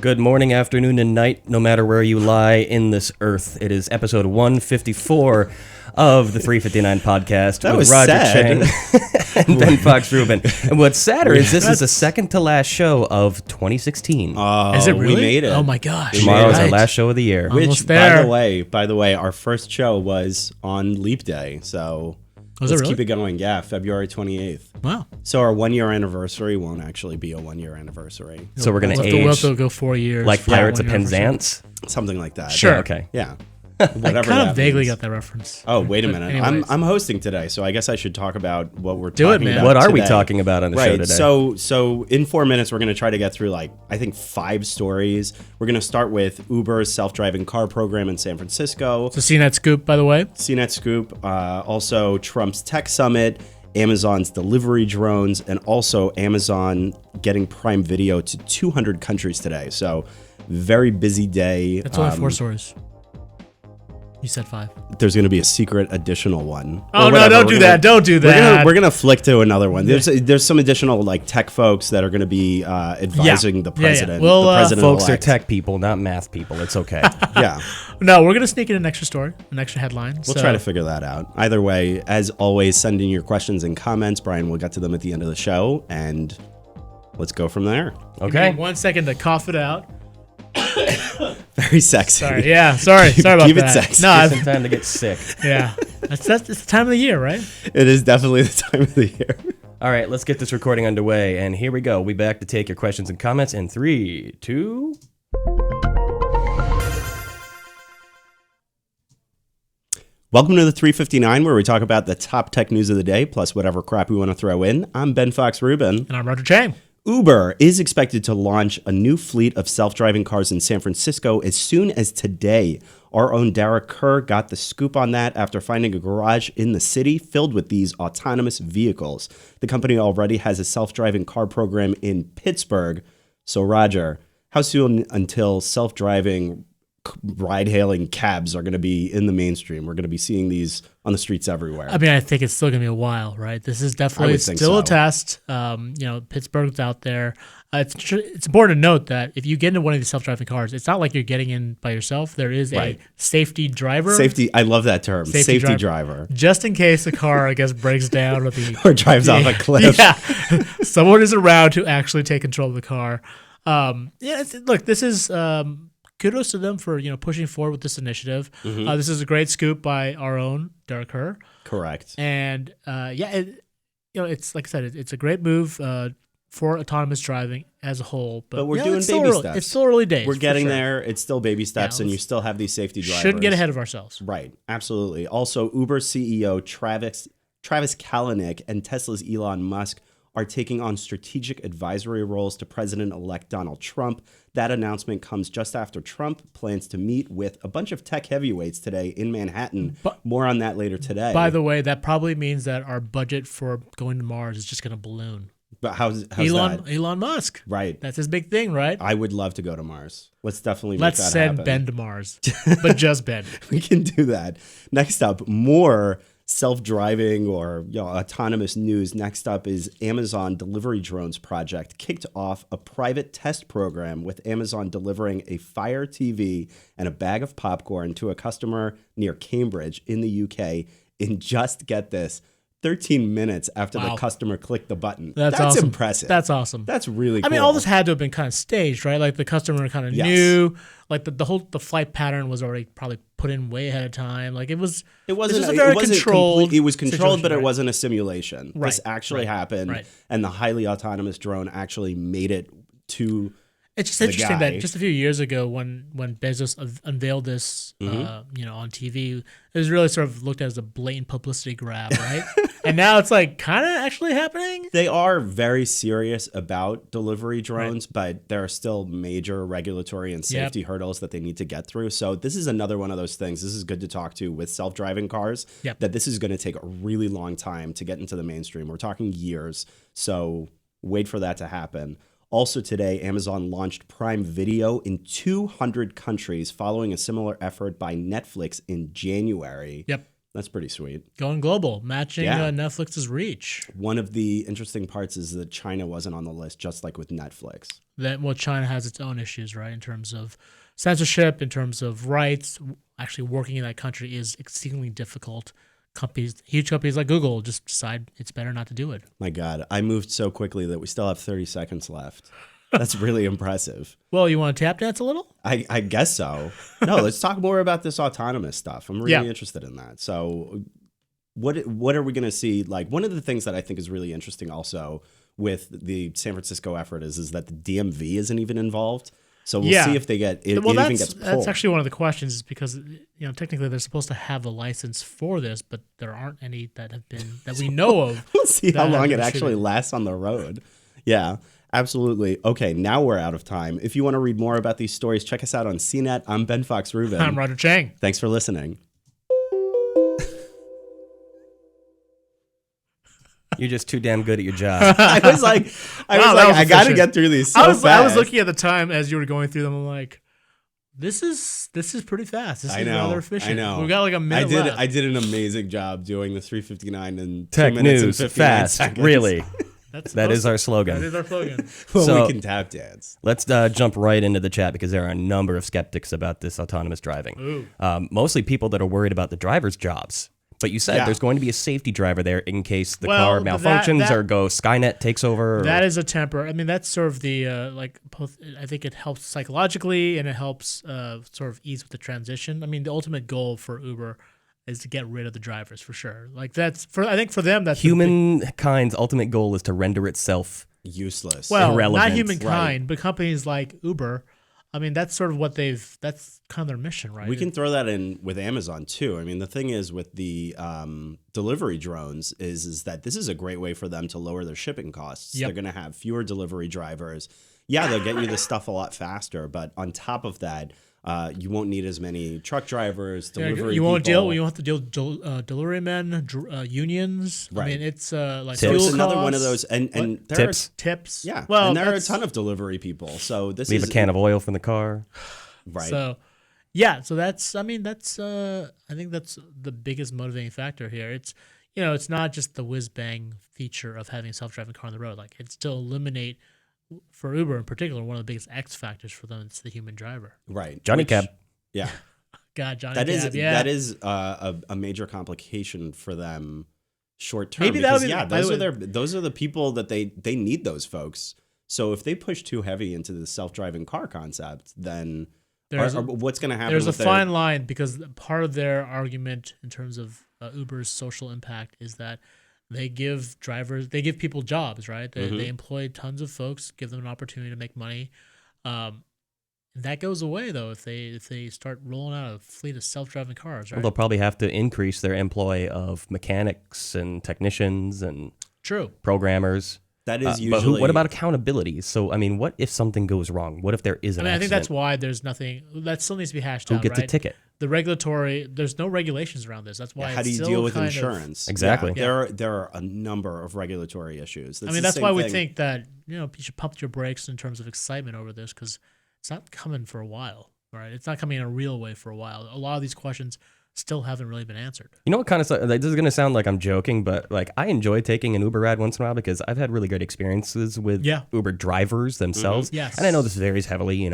Good morning, afternoon, and night, no matter where you lie in this earth. It is episode 154 of the 359 podcast That with was Roger sad. Chang and Ben Fox Rubin. And what's sadder is this is the second to last show of 2016. Is it really? We made it. Oh my gosh! Tomorrow is our Right. last show of the year. Which- Which, there. by the way, our first show was on Leap Day, so Was it let's really? keep it going. Yeah, February 28th. Wow. So our 1 year anniversary won't actually be a 1 year anniversary. So we're going to We'll have age to go 4 years. like for Pirates of 1 year anniversary. Penzance. Something like that. Sure. Okay. Yeah. I Whatever kind that of vaguely means. got that reference. Oh, wait a But minute. anyways. I'm hosting today, so I guess I should talk about what we're Do it, talking man. about What are we today. talking about on the show Right. today? So in 4 minutes, we're going to try to get through I think 5 stories. We're going to start with Uber's self-driving car program in San Francisco, So CNET scoop, by the way. CNET scoop, also Trump's tech summit, Amazon's delivery drones, and also Amazon getting Prime Video to 200 countries today. So very busy day. That's only 4 stories. You said 5. There's going to be a secret additional one. Oh, Or no, whatever. don't We're do gonna- that. Don't do that. We're gonna flick to another one. There's some additional tech folks that are gonna be advising the Yeah, yeah. president. Well, the president Folks are tech people, not math people. It's okay. Yeah, No, we're going to sneak in an extra story, an extra headline. we'll try to figure that out. Either way, as always, send in your questions and comments. Brian will get to them at the end of the show, and let's go from there. Okay. 1 second to cough it out. Very sexy. Sorry. Yeah. Sorry about Keep it that. sexy. No, Some time to get sick. yeah. It's the time of the year, right? It is definitely the time of the year. All right, let's get this recording underway. And here we go. We'll be back to take your questions and comments in 3, 2. Welcome to the 359, where we talk about the top tech news of the day, plus whatever crap we want to throw in. I'm Ben Fox Rubin. And I'm Roger Chang. Uber is expected to launch a new fleet of self-driving cars in San Francisco as soon as today. Our own Derek Kerr got the scoop on that after finding a garage in the city filled with these autonomous vehicles. The company already has a self-driving car program in Pittsburgh. So, Roger, how soon until self-driving ride-hailing cabs are going to be in the mainstream? We're going to be seeing these on the streets everywhere. I mean, I think it's still going to be a while, right? This is definitely would think still a so. test. Pittsburgh's out there. It's important to note that if you get into one of these self-driving cars, it's not like you're getting in by yourself. There is Right. a safety driver. Safety, I love that term. Safety Safety driver. driver. Just in case the car, I guess, breaks down or the Or drives off a cliff. Yeah, someone is around to actually take control of the car. Look, this is kudos to them for pushing forward with this initiative. Mm-hmm. This is a great scoop by our own Derek Kerr, Correct. and it's like I said, it's a great move for autonomous driving as a whole. But we're yeah, doing it's still baby early- steps. It's still early days. We're for getting sure. there. It's still baby steps, and you let's- still have these safety drivers. Shouldn't get ahead of ourselves. Right. Absolutely. Also, Uber CEO Travis Kalanick and Tesla's Elon Musk are taking on strategic advisory roles to President-elect Donald Trump. That announcement comes just after Trump plans to meet with a bunch of tech heavyweights today in Manhattan. More on that later today. By the way, that probably means that our budget for going to Mars is just going to balloon. But how's Elon Musk. Right. That's his big thing, right? I would love to go to Mars. Let's definitely make Let's that send happen. Ben to Mars, but just Ben. We can do that. Next up, more self-driving or autonomous news. Next up is Amazon Delivery Drones Project kicked off a private test program with Amazon delivering a Fire TV and a bag of popcorn to a customer near Cambridge in the UK in just, get this, 13 minutes after the Wow. customer clicked the button. That's That's awesome. impressive. That's awesome. That's really cool. I mean, all this had to have been kind of staged, right? Like the customer kind of Yes. knew, like the flight pattern was already probably put in way ahead of time. Like it wasn't It this wasn't. was a It very wasn't controlled. complete- It was controlled, situation, but it right? wasn't a simulation. Right, This actually right, happened, right. and the highly autonomous drone actually made it to. It's just the interesting guy. that just a few years ago, when Bezos unveiled this, Mm-hmm. on TV, it was really sort of looked at as a blatant publicity grab, right? And now it's like kind of actually happening. They are very serious about delivery drones, but there are still major regulatory and safety hurdles that they need to get through. So this is another one of those things. This is good to talk to with self-driving cars. Yep. That this is going to take a really long time to get into the mainstream. We're talking years. So wait for that to happen. Also today, Amazon launched Prime Video in 200 countries following a similar effort by Netflix in January. Yep. That's pretty sweet. Going global, matching Yeah. Netflix's reach. One of the interesting parts is that China wasn't on the list, just like with Netflix. China has its own issues, right? In terms of censorship, in terms of rights. Actually, working in that country is exceedingly difficult. Huge companies like Google just decide it's better not to do it. My God, I moved so quickly that we still have 30 seconds left. That's really impressive. Well, you want to tap dance a little? I guess so. No, let's talk more about this autonomous stuff. I'm really interested in that. So what are we going to see? Like, one of the things that I think is really interesting also with the San Francisco effort is that the DMV isn't even involved. So we'll see if they get it, well, it even gets pulled. That's actually one of the questions, is because technically they're supposed to have a license for this, but there aren't any that have been that we know of. We'll see how long it been actually issued. lasts on the road. Yeah, absolutely. Okay, now we're out of time. If you want to read more about these stories, check us out on CNET. I'm Ben Fox Rubin. I'm Roger Chang. Thanks for listening. You're just too damn good at your job. I was like, I got to get through these so fast. I was looking at the time as you were going through them. I'm like, this is pretty fast. This is rather efficient. I know. We got like a minute left. I did an amazing job doing the 359 and Tech 2 minutes news, and 59 fast, seconds. really. That is our slogan. That is our slogan. Well, So- we can tap dance. Let's jump right into the chat because there are a number of skeptics about this autonomous driving. Mostly people that are worried about the driver's jobs. But you said there's going to be a safety driver there in case the car malfunctions or Skynet takes over. That is a temper. I mean, that's sort of the I think it helps psychologically and it helps sort of ease with the transition. I mean, the ultimate goal for Uber is to get rid of the drivers for sure. Like I think for them, that's Humankind's ultimate goal is to render itself Useless. well, irrelevant. not humankind, but companies like Uber. I mean, that's sort of that's kind of their mission, right? We can throw that in with Amazon too. I mean, the thing is with the delivery drones is that this is a great way for them to lower their shipping costs. Yep. They're going to have fewer delivery drivers. Yeah, they'll get you the stuff a lot faster, but on top of that, you won't need as many truck drivers, delivery you won't people. have to deal delivery men, unions. Right. I mean, it's like So fuel it's another costs, one of those, and there are, tips. yeah. Well, and there are a that's- ton of delivery people. So this leave is a can of oil from the car. right. So, yeah, so that's I think that's the biggest motivating factor here. It's it's not just the whiz bang feature of having a self-driving car on the road. Like it still eliminate for Uber in particular, one of the biggest X factors for them is the human driver. Right. Johnny Cab. Yeah. God, Johnny That is Cab, yeah. that is a major complication for them short term. Maybe that'll because, be- by the way- those are the people that they need those folks. So if they push too heavy into the self-driving car concept, then what's going to happen? There's a with their- fine line because part of their argument in terms of Uber's social impact is that they give people jobs, right? They employ tons of folks, give them an opportunity to make money. That goes away though if they start rolling out a fleet of self-driving cars, right? Well, they'll probably have to increase their employ of mechanics and technicians and True. programmers. That is But usually. what about accountability? So, I mean, what if something goes wrong? What if there is an I think accident? that's why there's nothing that still needs to be hashed Who out. gets right? a ticket? There's no regulations around this. That's why How it's do you still deal with kind of- insurance? Exactly. Yeah, there are a number of regulatory issues. That's why we think that you should pump your brakes in terms of excitement over this because it's not coming for a while, right? It's not coming in a real way for a while. A lot of these questions still haven't really been answered. You know what kind of stuff? Like, this is going to sound like I'm joking, but like I enjoy taking an Uber ride once in a while because I've had really great experiences with Uber drivers themselves. Yes. And I know this varies heavily.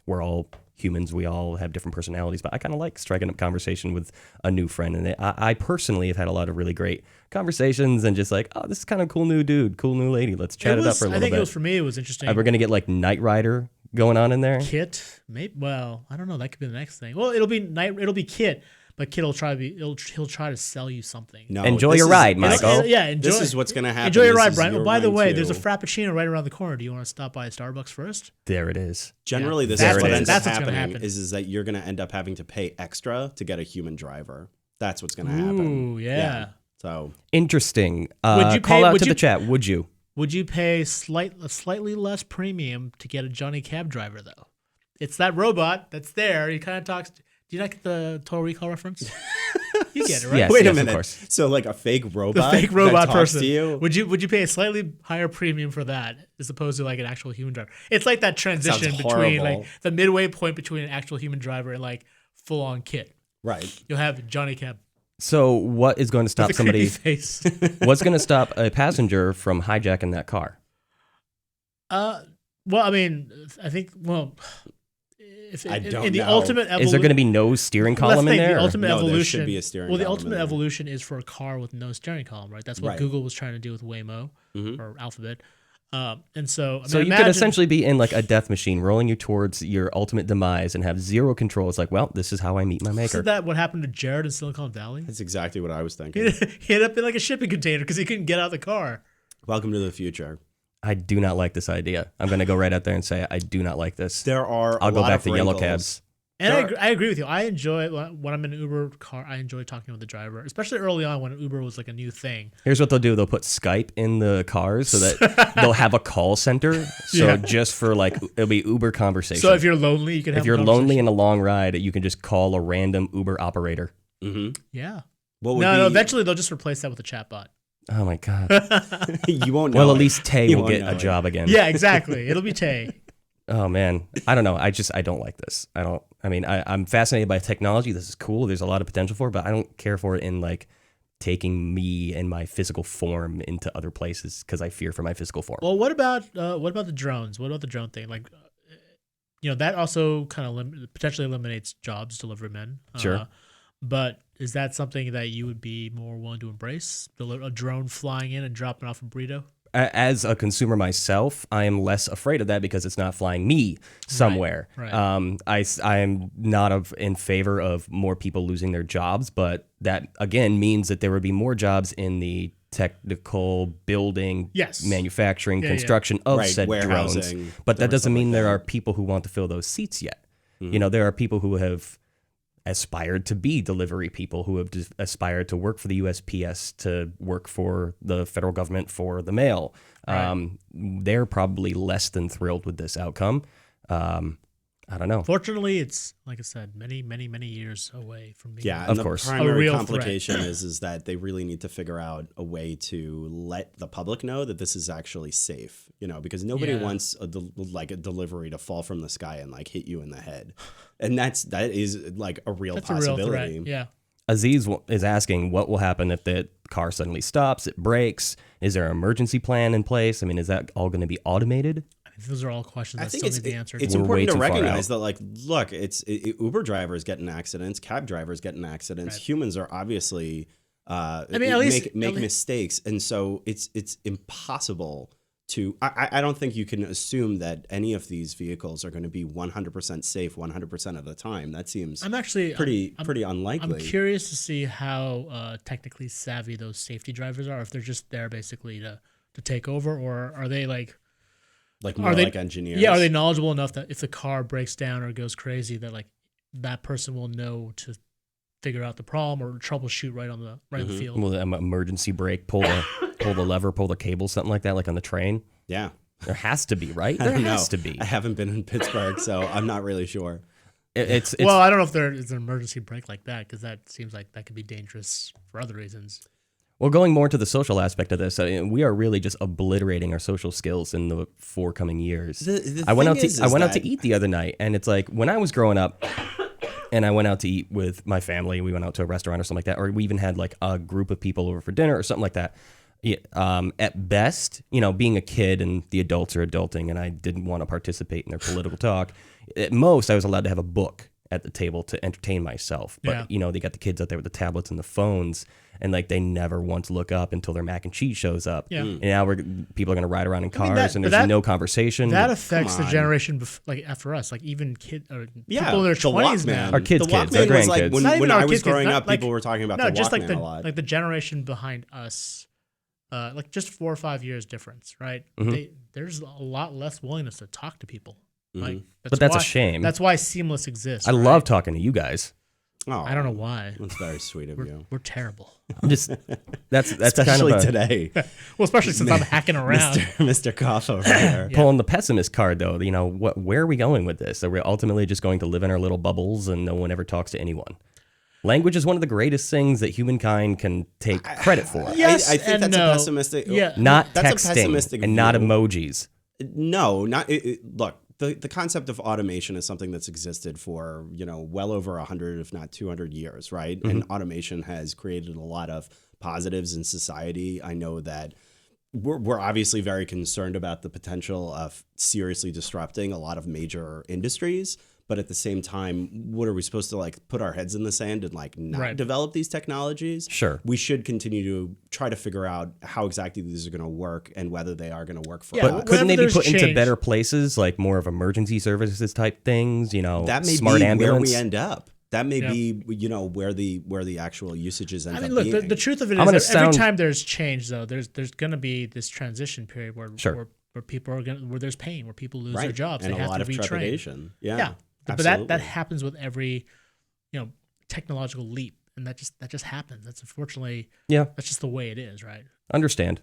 We're all humans. We all have different personalities, but I kind of like striking up conversation with a new friend. And I personally have had a lot of really great conversations and just like, oh, this is kind of cool new dude, cool new lady. Let's chat it up for a little I think bit. it was for me. It was interesting. We're going to get like Knight Rider going on in there. Kit, maybe. Well, I don't know. That could be the next thing. Well, it'll be Kit, but Kit will he'll try to sell you something. No, Enjoy this your is- ride, this- Michael. Enjoy. This is what's going to happen. Enjoy your This ride, is Brian. you're Oh, by the going way, to- there's a Frappuccino right around the corner. Do you want to stop by Starbucks first? There it is. Generally, this There is it what is. ends up That's what's gonna happening happen. is that you're going to end up having to pay extra to get a human driver. That's what's going to happen. Ooh, yeah. So Interesting. Would you Call pay- out would to you- the chat, would you? Would you pay a slightly less premium to get a Johnny Cab driver though? It's that robot that's there. He kind of talks. Do you not get the Total Recall reference? You get it, right? Yes, wait a of minute. course. So like a fake The robot, fake that robot talks person. to you? Would you pay a slightly higher premium for that as opposed to like an actual human driver? It's like that transition Sounds between horrible. like the midway point between an actual human driver and like full on Kit. Right. You'll have Johnny Cab. So what is going to stop With a creepy somebody? face. What's going to stop a passenger from hijacking that car? Well, I mean, I think, well, if I don't in the know. ultimate evolution, Is there going to be no steering Well, that's column the in thing, there? The ultimate No, there evolution should be a steering Well, the column in ultimate there. evolution is for a car with no steering column, right? That's what Right. Google was trying to do with Waymo or Alphabet. And so, I So mean, you imagine, could essentially be in like a death machine, rolling you towards your ultimate demise, and have zero control. It's like, well, this is how I meet my maker. Isn't that what happened to Jared in Silicon Valley? That's exactly what I was thinking. He ended up in like a shipping container because he couldn't get out of the car. Welcome to the future. I do not like this idea. I'm going to go right out there and say I do not like this. There are. I'll a go lot back of to yellow wrinkles. cabs. And There I agree with you. I enjoy when I'm in an Uber car. I enjoy talking with the driver, especially early on when Uber was like a new thing. Here's what they'll do. They'll put Skype in the cars so that they'll have a call center. So Yeah. just for like, it'll be Uber conversation. So if you're lonely, you can have if you're a lonely conversation. in a long ride, you can just call a random Uber operator. Yeah. What would No, be, eventually they'll just replace that with a chatbot. Oh my God. you won't know. Well, at it. least Tay You will won't get know a it. job again. Yeah, exactly. It'll be Tay. Oh man, I don't know. I don't like this. I'm fascinated by technology. This is cool. There's a lot of potential for it, but I don't care for it in like taking me and my physical form into other places because I fear for my physical form. Well, what about the drones? What about the drone thing? Like, that also kind of potentially eliminates jobs, delivery men. Sure. But is that something that you would be more willing to embrace? A drone flying in and dropping off a burrito? As a consumer myself, I am less afraid of that because it's not flying me somewhere. Right. I am not in favor of more people losing their jobs, but that again means that there would be more jobs in the technical building, Yes. manufacturing, Yeah, construction of Right, said drones. warehousing, But that different doesn't stuff mean like there that. are people who want to fill those seats yet. There are people who have aspired to be delivery people, who have aspired to work for the USPS, to work for the federal government for the mail. Right. They're probably less than thrilled with this outcome. I don't know. Fortunately, it's like I said, many, many, many years away from being. Yeah, Of and the course. A primary real complication is that they really need to figure out a way to let the public know that this is actually safe. Because nobody Yeah. wants a delivery to fall from the sky and like hit you in the head, and that is like a real That's a real possibility. threat. Yeah. Aziz is asking what will happen if the car suddenly stops, it breaks. Is there an emergency plan in place? I mean, is that all going to be automated? I think those are all questions I that think still it's need to be answered. it's We're way important to too far recognize out. that, like, look, Uber drivers get in accidents, cab drivers get in accidents. Right. Humans are obviously, mean, at least- make at least- mistakes, and so it's impossible to. I don't think you can assume that any of these vehicles are going to be 100% safe 100% of the time. That seems I'm actually pretty I'm unlikely. curious to see how technically savvy those safety drivers are. If they're just there basically to take over, or are they like more are they- like engineers. Yeah, are they knowledgeable enough that if the car breaks down or goes crazy, that like that person will know to figure out the problem or troubleshoot right in the field? Will an emergency brake pull the lever, pull the cable, something like that, like on the train? Yeah, There has to be, right? I There don't know. has to be. I haven't been in Pittsburgh, so I'm not really sure. It's Well, I don't know if there is an emergency brake like that, because that seems like that could be dangerous for other reasons. Well, going more to the social aspect of this, we are really just obliterating our social skills in the forthcoming years. The I went thing out to is I went out that- to eat the other night, and it's like when I was growing up, and I went out to eat with my family. We went out to a restaurant or something like that, or we even had like a group of people over for dinner or something like that. Yeah, at best, being a kid and the adults are adulting, and I didn't want to participate in their political talk. At most, I was allowed to have a book at the table to entertain myself. But they got the kids out there with the tablets and the phones, and like they never once look up until their mac and cheese shows up. Yeah. And now people are going to ride around in cars, that- and but there's that- no conversation. That affects the on. generation like after us, like even people in Yeah, their the 20s Walkman. now. Our kids' the kids, Walkman our was like grandkids. when, Not even when our I was kids' kids, growing not up, like- people were talking about No, the just Walkman like the a lot. like the generation behind us, like just 4 or 5 years difference, right? Mm-hmm. There's a lot less willingness to talk to people. Like, But that's a why- shame. That's why Seamless exists. I right? love talking to you guys. Oh, I don't know why. That's very sweet of you. We're terrible. I'm just that's Especially kind of today, Well, especially since I'm hacking around. Mr. Koff over there. pulling the pessimist card though. Where are we going with this? Are we ultimately just going to live in our little bubbles and no one ever talks to anyone? Language is one of the greatest things that humankind can take credit for. Yes I think and that's no. a pessimistic. Yeah. Not That's a texting pessimistic and not view. emojis. No, not look. the concept of automation is something that's existed for, well over 100, if not 200 years, right? And automation has created a lot of positives in society. I know that we're obviously very concerned about the potential of seriously disrupting a lot of major industries. But at the same time, what are we supposed to put our heads in the sand and not develop these technologies? Sure. We should continue to try to figure out how exactly these are going to work and whether they are going to work for us. But couldn't they be put into change. better places, like more of emergency services type things? That may smart be ambulance. where we end up. That may be, where the actual usages end up look, being. the truth of it is that every time there's change, though, there's going to be this transition period where people are where there's pain, where people lose their jobs, and they a have lot to of retrain. trepidation. Yeah. Absolutely. But that happens with every, technological leap, and that just happens. That's unfortunately, that's just the way it is, right? I understand.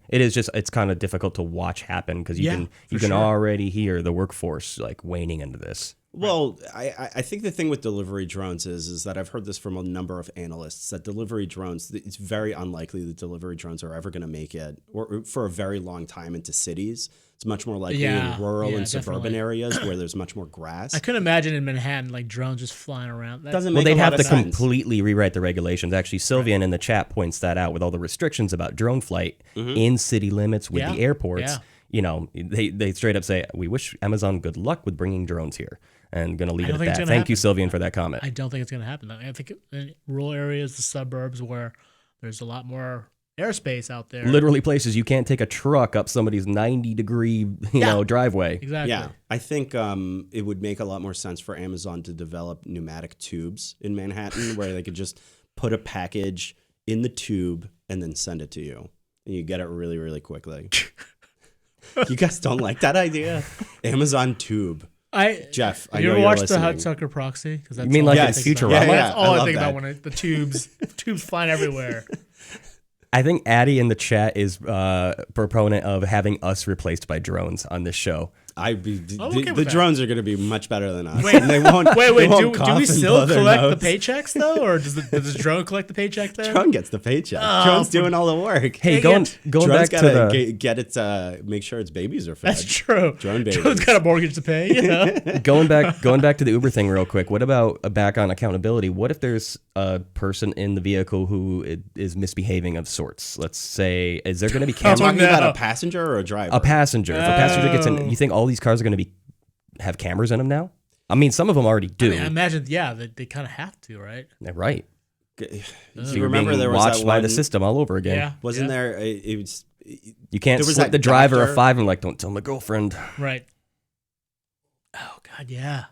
It is just, it's kind of difficult to watch happen because you can already hear the workforce waning into this. Well, I think the thing with delivery drones is that I've heard this from a number of analysts that delivery drones, it's very unlikely that delivery drones are ever going to make it or for a very long time into cities. It's much more likely in rural and suburban areas where there's much more grass. I couldn't imagine in Manhattan drones just flying around. Doesn't make a they'd lot have of to sense. completely rewrite the regulations. Actually, Sylvian in the chat points that out with all the restrictions about drone flight in city limits with the airports. They straight up say, we wish Amazon good luck with bringing drones here. And going to leave it at that. Thank you, Sylvian, for that comment. I don't think it's going to happen. I think in rural areas, the suburbs where there's a lot more airspace out there. Literally places you can't take a truck up somebody's 90-degree, driveway. Exactly. Yeah, I think it would make a lot more sense for Amazon to develop pneumatic tubes in Manhattan where they could just put a package in the tube and then send it to you. And you get it really, really quickly. You guys don't like that idea? Amazon tube. Jeff, I know ever you're watched listening. the Hudsucker Proxy? You mean like in Futurama? That's all I think that. about when the tubes flying everywhere. I think Addie in the chat is proponent of having us replaced by drones on this show. The drones are going to be much better than us. Wait, and they won't, wait. they won't Do cough we and still blow their collect nose. the paychecks though, or does the drone collect the paycheck then? Drone gets the paycheck. Drone's doing all the work. Hey, going back to the get its make sure its babies are fed. That's true. Drone babies. Drone's got a mortgage to pay. going back to the Uber thing real quick. What about back on accountability? What if there's a person in the vehicle who is misbehaving of sorts? Let's say, is there going to be cameras? Talking about a passenger or a driver? A passenger. If a passenger gets in, you think all these cars are going to have cameras in them now? I mean, some of them already do. I imagine, they kind of have to, right? Right. So you're remember being there was watched that by one, the system all over again. Yeah. Wasn't there? It was. You can't there was slip that the driver doctor- a $5 and don't tell my girlfriend. Right. Oh God, yeah.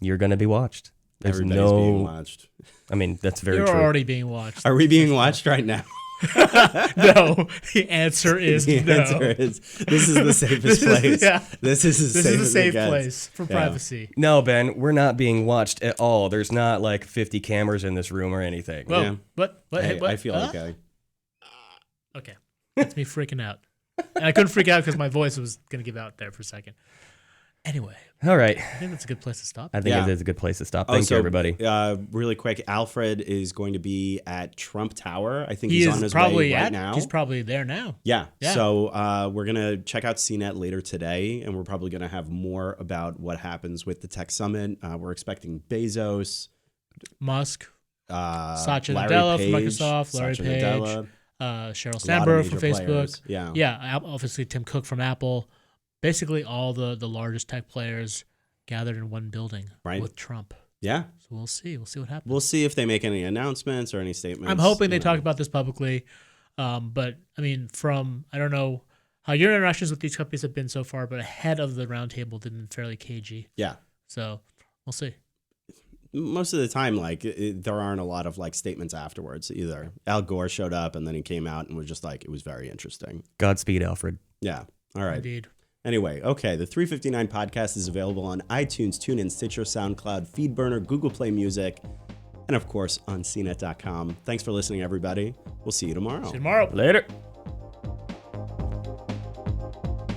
You're going to be watched. There's Everybody's being watched. I mean, that's very You're true. already being watched. Are we being watched right now? No. The answer is The no. answer is this is the safest place. This is This is a safe place for privacy. No, Ben, we're not being watched at all. There's not 50 cameras in this room or anything. Well, Yeah. what? Hey, What? I feel okay. Okay. That's me freaking out. And I couldn't freak out because my voice was going to give out there for a second. Anyway, All right. I think that's a good place to stop. I think Yeah. it is a good place to stop. Thank you, everybody. Really quick, Alfred is going to be at Trump Tower. I think He he's is on his probably way right now. He's probably there now. Yeah. Yeah. So we're going to check out CNET later today, and we're probably going to have more about what happens with the tech summit. We're expecting Bezos, Musk, Satya Larry Nadella Page, from Microsoft, Larry Satya Page, Nadella, Sheryl a lot of Sandberg from major Facebook. players. Yeah. Obviously Tim Cook from Apple. Basically all the largest tech players gathered in one building with Trump. Yeah. So we'll see. We'll see what happens. We'll see if they make any announcements or any statements. I'm hoping they talk about this publicly. But I mean, I don't know how your interactions with these companies have been so far, but ahead of the roundtable, they've been fairly cagey. Yeah. So we'll see. Most of the time, there aren't a lot of statements afterwards either. Al Gore showed up and then he came out and was just it was very interesting. Godspeed, Alfred. Yeah. All right. Indeed. Anyway, okay, the 359 podcast is available on iTunes, TuneIn, Stitcher, SoundCloud, FeedBurner, Google Play Music, and of course on CNET.com. Thanks for listening, everybody. We'll see you tomorrow. See you tomorrow. Later.